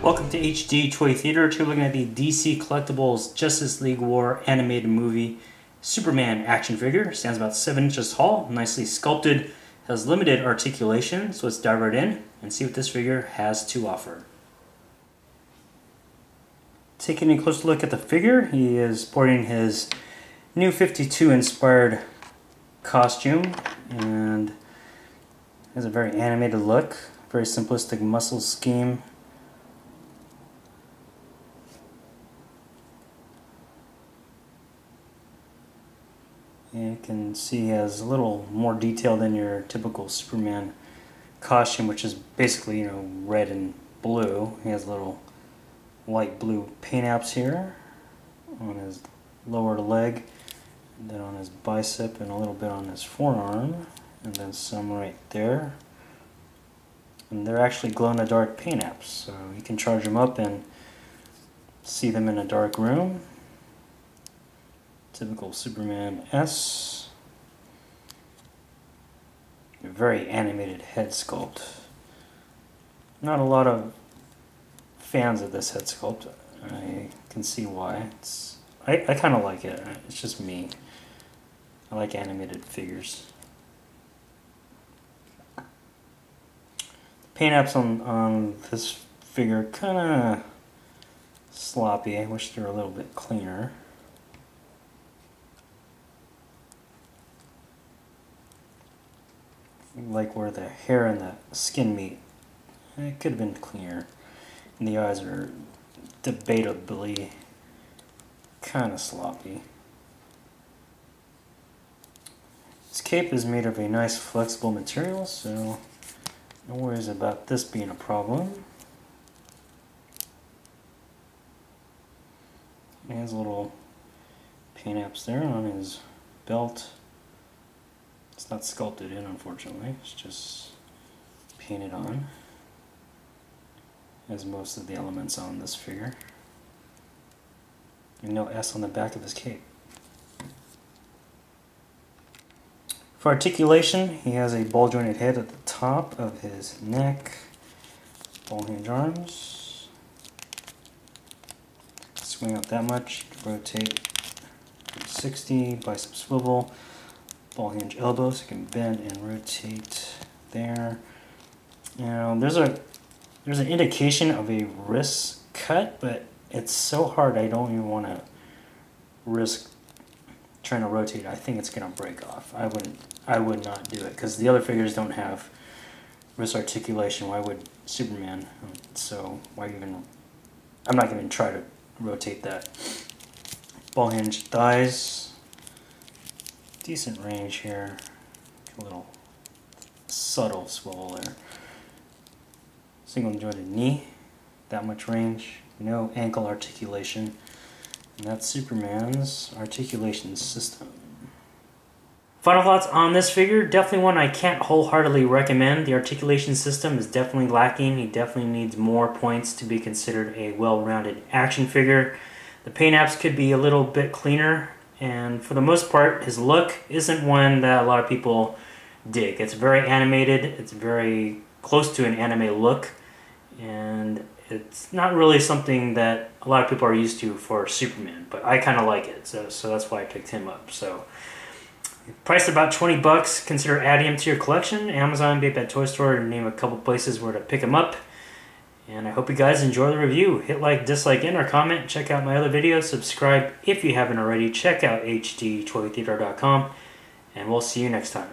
Welcome to HD Toy Theater. Today we're looking at the DC Collectibles Justice League War animated movie Superman action figure. Stands about 7 inches tall, nicely sculpted, has limited articulation, so let's dive right in and see what this figure has to offer. Taking a closer look at the figure, he is sporting his New 52 inspired costume and has a very animated look, very simplistic muscle scheme. And you can see he has a little more detail than your typical Superman costume, which is basically, red and blue. He has little light blue paint apps here on his lower leg, and then on his bicep, and a little bit on his forearm, and then some right there. And they're actually glow-in-the-dark paint apps, so you can charge them up and see them in a dark room. Typical Superman S. A very animated head sculpt. Not a lot of fans of this head sculpt. I can see why. I kind of like it. It's just me. I like animated figures. The paint apps on this figure kind of sloppy. I wish they were a little bit cleaner. Like where the hair and the skin meet. It could have been cleaner. And the eyes are debatably kind of sloppy. This cape is made of a nice flexible material, so no worries about this being a problem. He has little paint apps there on his belt. It's not sculpted in, unfortunately. It's just painted on, as most of the elements on this figure. And no S on the back of his cape. For articulation, he has a ball-jointed head at the top of his neck, ball hinge arms. Swing out that much, rotate 360, bicep swivel. Ball hinge elbows, so you can bend and rotate there. There's an indication of a wrist cut, but it's so hard I don't even want to risk trying to rotate. I think it's gonna break off. I would not do it because the other figures don't have wrist articulation. Why would Superman? So why even? I'm not gonna try to rotate that. Ball hinge thighs. Decent range here, a little subtle swivel there. Single jointed knee, that much range, no ankle articulation, and that's Superman's articulation system. Final thoughts on this figure, definitely one I can't wholeheartedly recommend. The articulation system is definitely lacking. He definitely needs more points to be considered a well-rounded action figure. The paint apps could be a little bit cleaner. And for the most part, his look isn't one that a lot of people dig. It's very animated, it's very close to an anime look, and it's not really something that a lot of people are used to for Superman, but I kind of like it, so that's why I picked him up. So, priced about 20 bucks, consider adding him to your collection. Amazon, Babe at Toy Store, to name a couple places where to pick him up. And I hope you guys enjoy the review. Hit like, dislike, and or comment. Check out my other videos. Subscribe if you haven't already. Check out HDToyTheater.com. And we'll see you next time.